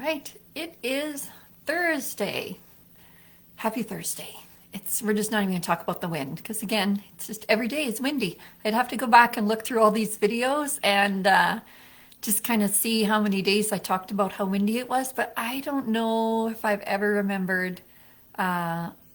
right, it is Thursday. Happy Thursday. We're just not even going to talk about the wind because again, it's just every day is windy. I'd have to go back and look through all these videos and just kind of see how many days I talked about how windy it was, but I don't know if I've ever remembered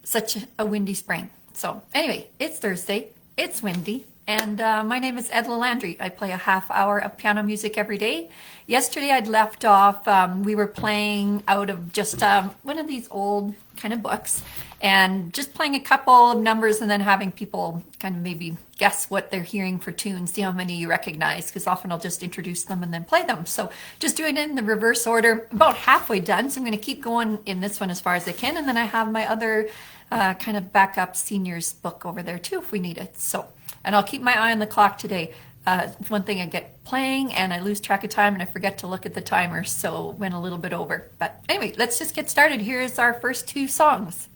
such a windy spring. So anyway, it's Thursday, it's windy, and my name is Edla Landry. I play a half hour of piano music every day. Yesterday I'd left off, we were playing out of just one of these old kind of books and just playing a couple of numbers and then having people kind of maybe guess what they're hearing for tunes, see how many you recognize, because often I'll just introduce them and then play them. So just doing it in the reverse order, about halfway done. So I'm going to keep going in this one as far as I can. And then I have my other kind of backup seniors book over there too if we need it. So, and I'll keep my eye on the clock today. One thing, I get playing and I lose track of time and I forget to look at the timer, so went a little bit over. But anyway, let's just get started. Here's our first two songs.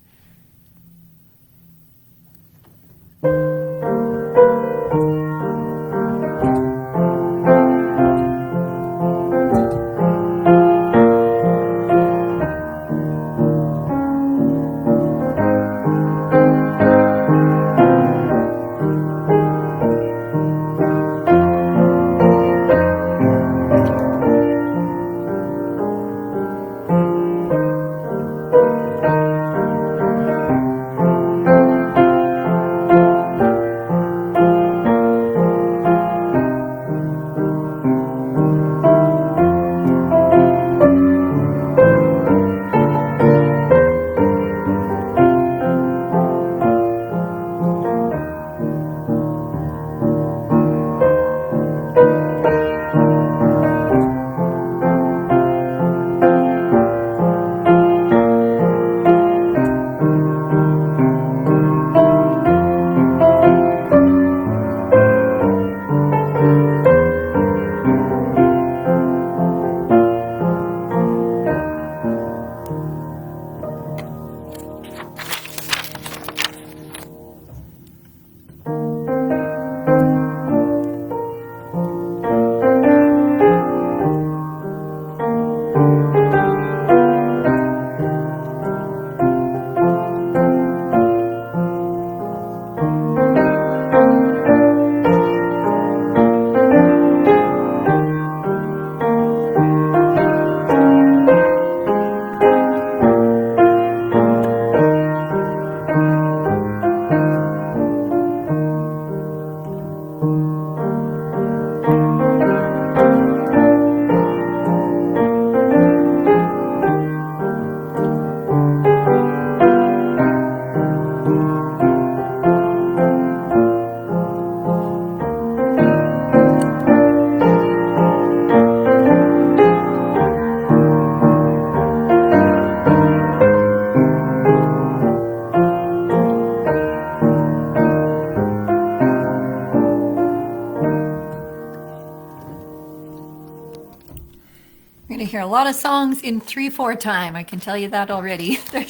Hear a lot of songs in 3/4 time. I can tell you that already. They're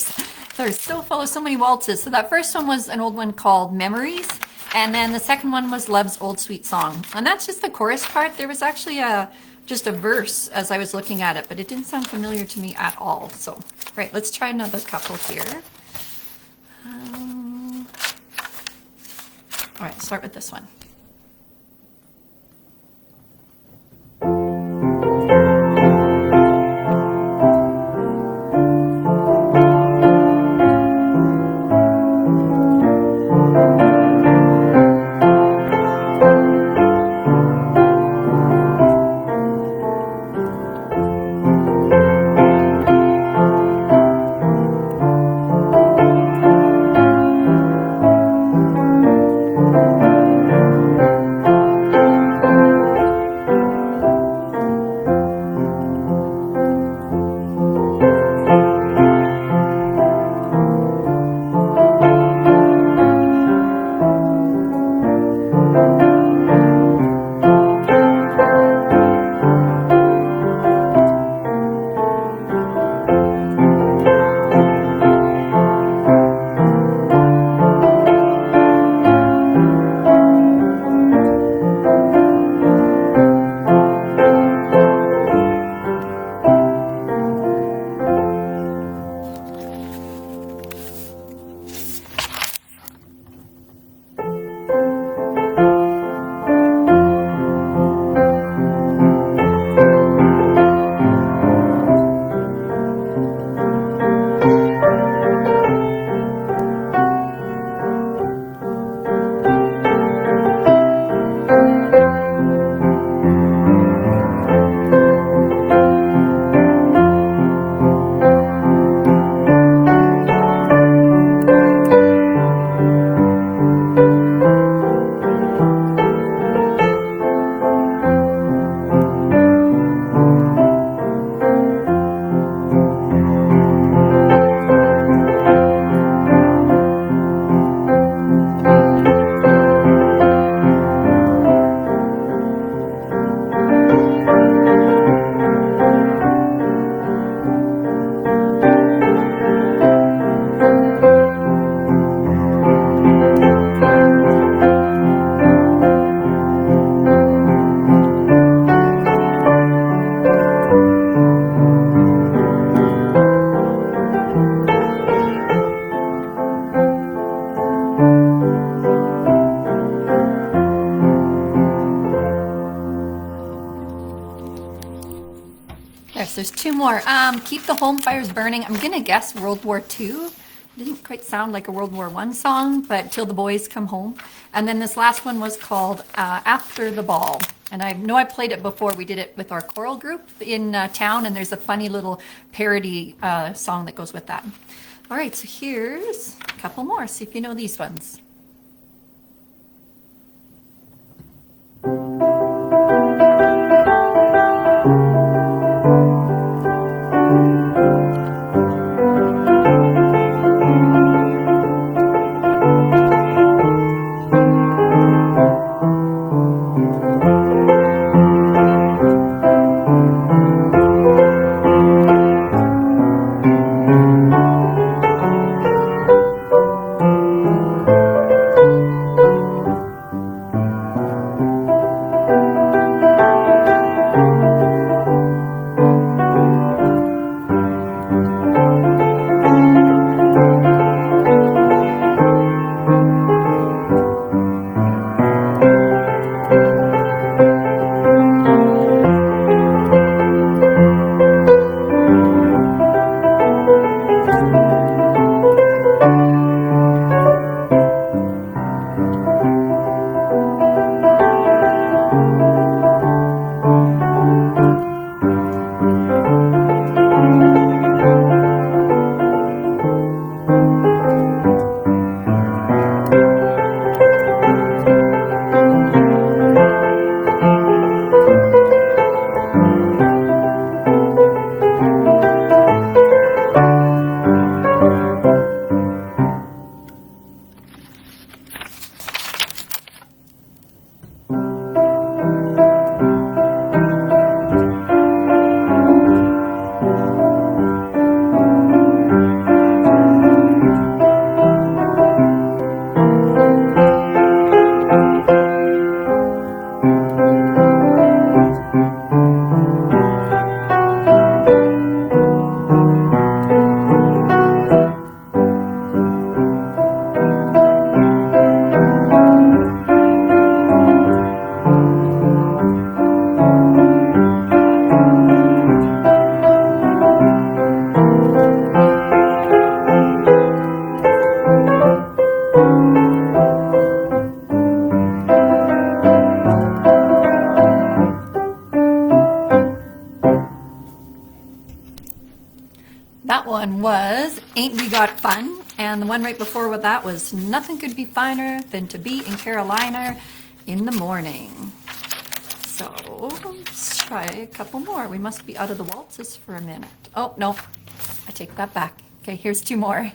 so full of so many waltzes. So that first one was an old one called Memories, and then the second one was Love's Old Sweet Song. And that's just the chorus part. There was actually just a verse as I was looking at it, but it didn't sound familiar to me at all. So, right, let's try another couple here. All right, start with this one. there's two more. Keep the home fires burning. I'm gonna guess World War II. Didn't quite sound like a World War I song, but Till the Boys Come Home. And then this last one was called After the Ball. And I know I played it before. We did it with our choral group in town, and there's a funny little parody song that goes with that. All right, so here's a couple more. See if you know these ones. That one was Ain't We Got Fun, and the one right before with that was Nothing Could Be Finer Than to Be in Carolina in the Morning. So let's try a couple more. We must be out of the waltzes for a minute. Oh, no, I take that back. Okay, here's two more.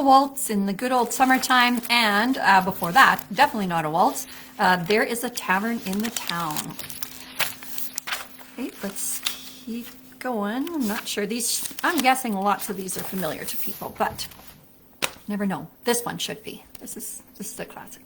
a waltz in the good old summertime, and before that, definitely not a waltz, there is a tavern in the town. Okay, let's keep going. I'm not sure. I'm guessing lots of these are familiar to people, but never know. This one should be. This is a classic.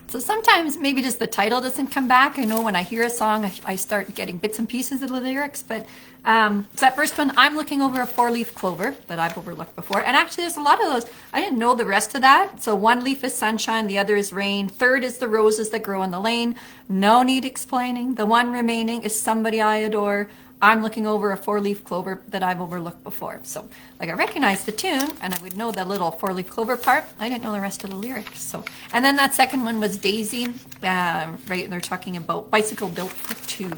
So sometimes maybe just the title doesn't come back. I know when I hear a song, I start getting bits and pieces of the lyrics. But so that first one, I'm looking over a four-leaf clover that I've overlooked before. And actually, there's a lot of those. I didn't know the rest of that. So one leaf is sunshine, the other is rain. Third is the roses that grow in the lane. No need explaining. The one remaining is somebody I adore. I'm looking over a four-leaf clover that I've overlooked before. So, like, I recognize the tune, and I would know the little four-leaf clover part. I didn't know the rest of the lyrics. So, and then that second one was Daisy. Right, they're talking about bicycle built for two.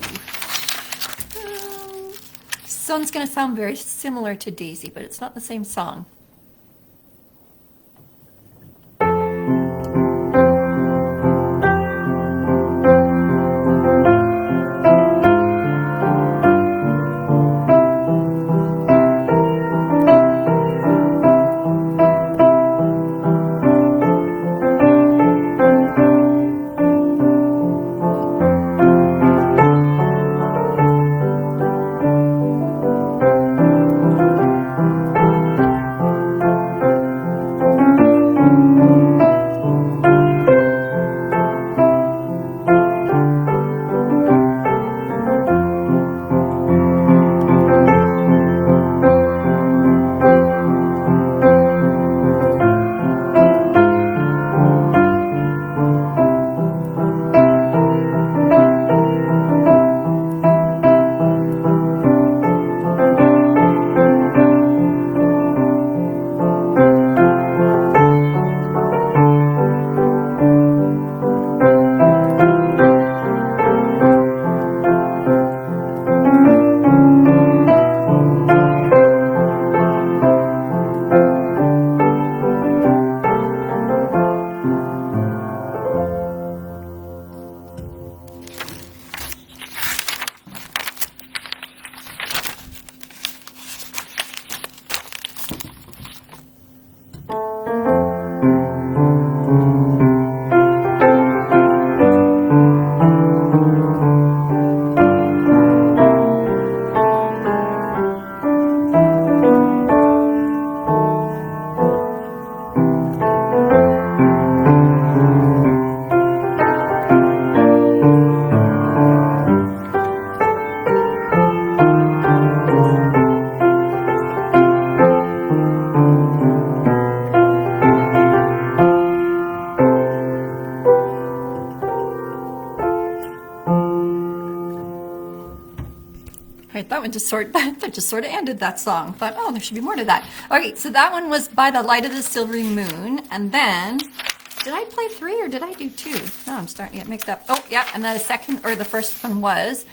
This one's going to sound very similar to Daisy, but it's not the same song. right, that one just sort of ended that song. Thought, oh, there should be more to that. Okay, so that one was By the Light of the Silvery Moon, and then did I play 3 or did I do 2? No, I'm starting to get mixed up. Oh, yeah, and then the first one was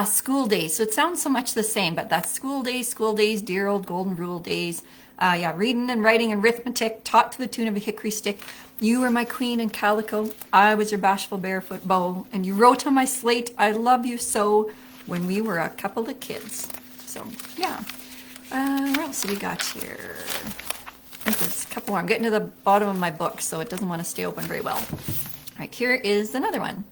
School Days. So it sounds so much the same, but that's school days, dear old golden rule days. Yeah, reading and writing and arithmetic, taught to the tune of a hickory stick. You were my queen in calico, I was your bashful barefoot beau, and you wrote on my slate, I love you so, when we were a couple of kids. So, yeah. What else do we got here? I think there's a couple more. I'm getting to the bottom of my book, so it doesn't want to stay open very well. All right, here is another one.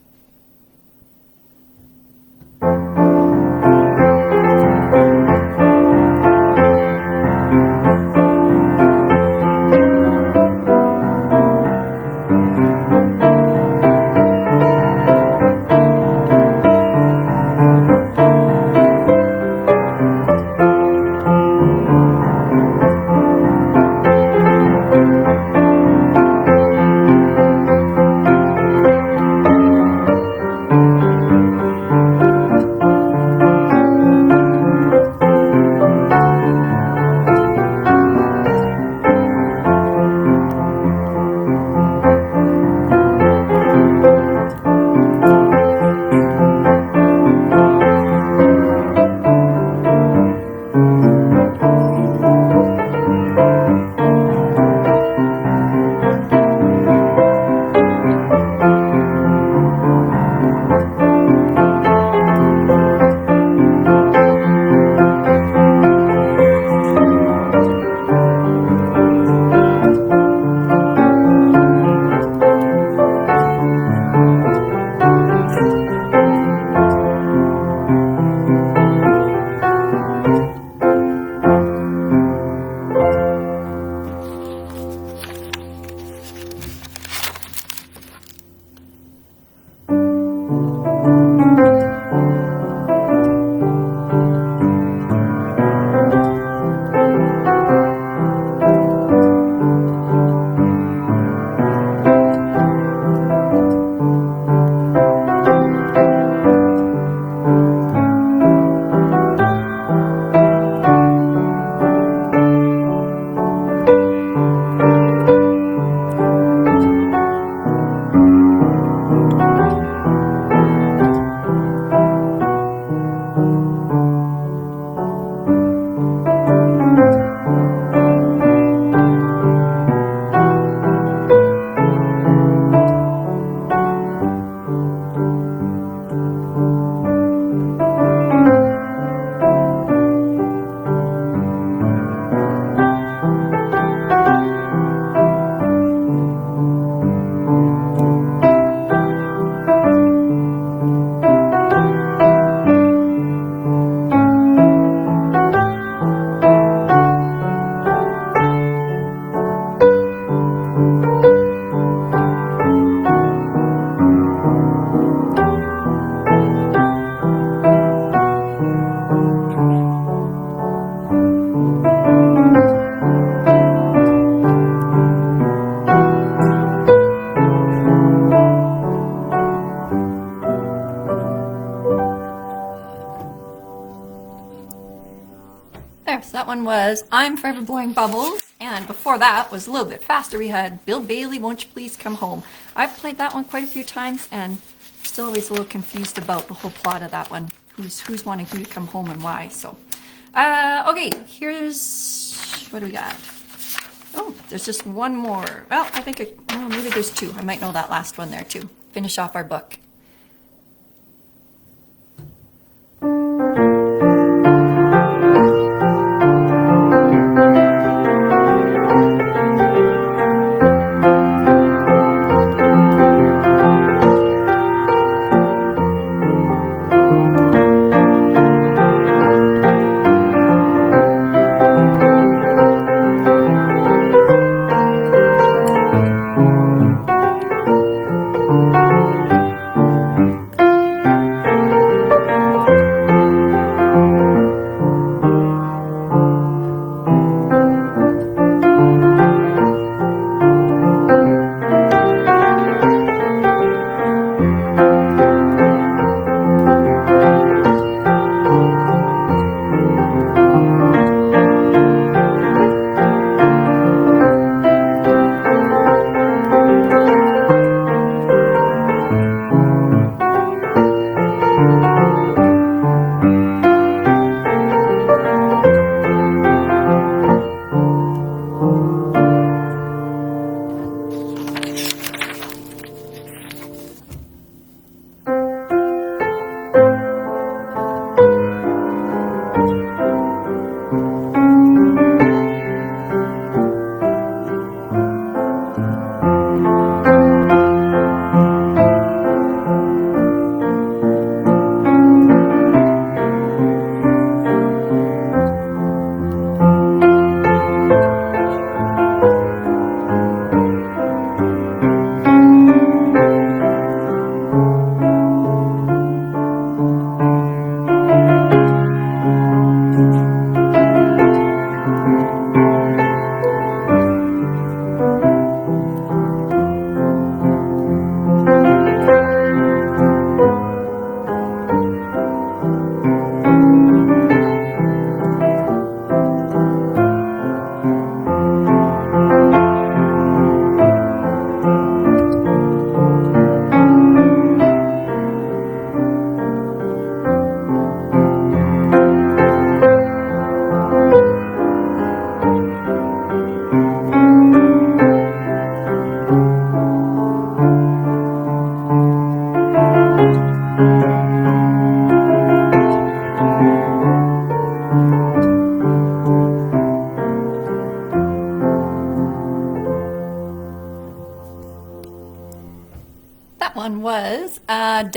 There, so that one was I'm Forever Blowing Bubbles, and before that was a little bit faster. We had Bill Bailey, Won't You Please Come Home. I've played that one quite a few times, and still always a little confused about the whole plot of that one. Who's wanting who to come home and why, so. Okay, here's, what do we got? Oh, there's just one more. Well, I think, maybe there's 2. I might know that last one there too. Finish off our book.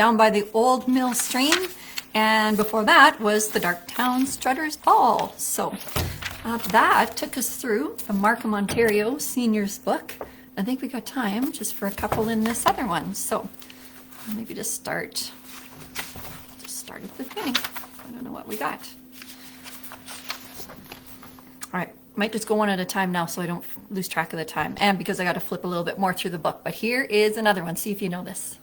Down by the Old Mill Stream. And before that was the Darktown Strutter's Ball. So that took us through the Markham, Ontario Seniors book. I think we got time just for a couple in this other one. So maybe just start at the beginning. I don't know what we got. All right, might just go one at a time now so I don't lose track of the time. And because I got to flip a little bit more through the book. But here is another one. See if you know this.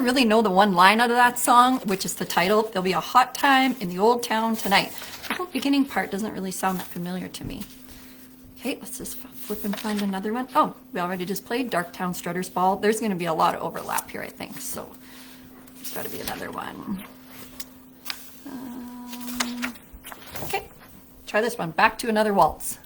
Really know the one line out of that song, which is the title. There'll be a hot time in the old town tonight. The whole beginning part doesn't really sound that familiar to me. Okay, let's just flip and find another one. Oh, we already just played Darktown Strutter's Ball. There's going to be a lot of overlap here, I think. So there's got to be another one. Okay, try this one. Back to Another Waltz.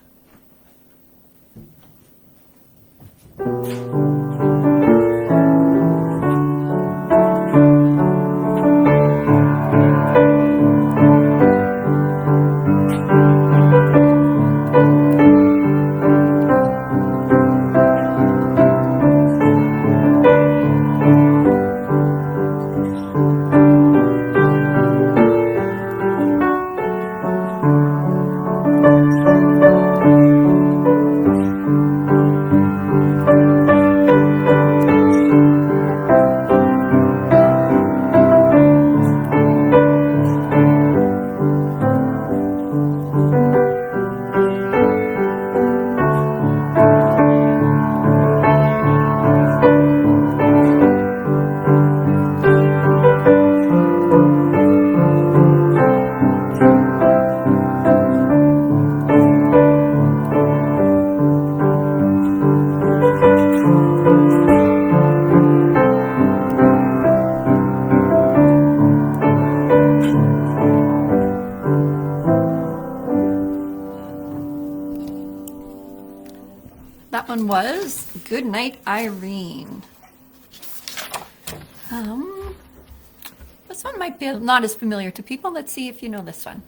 That one was Good Night, Irene. This one might be not as familiar to people. Let's see if you know this one.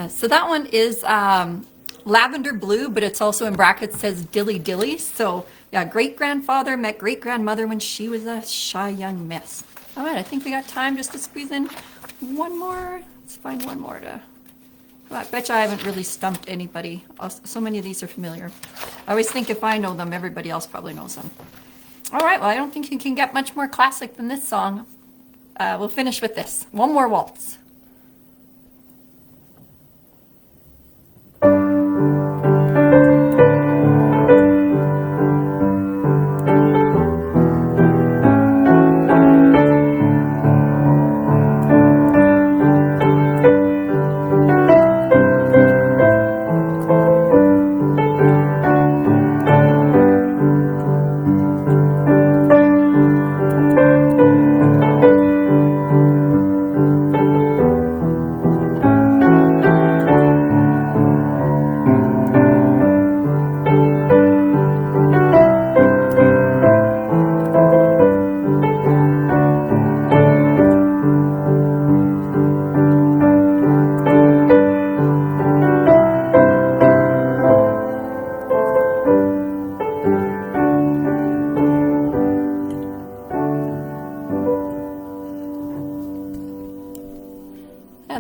So that one is lavender blue, but it's also in brackets says dilly dilly. So yeah, great grandfather met great grandmother when she was a shy young miss. All right, I think we got time just to squeeze in one more. Let's find one more to. I bet you I haven't really stumped anybody. So many of these are familiar. I always think if I know them, everybody else probably knows them. All right, well, I don't think you can get much more classic than this song. We'll finish with this. One more waltz.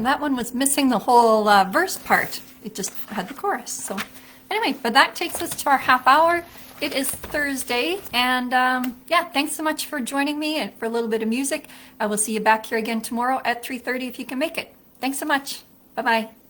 And that one was missing the whole verse part. It just had the chorus. So anyway, but that takes us to our half hour. It is Thursday, and yeah, thanks so much for joining me and for a little bit of music. I will see you back here again tomorrow at 3:30 if you can make it. Thanks so much. Bye-bye.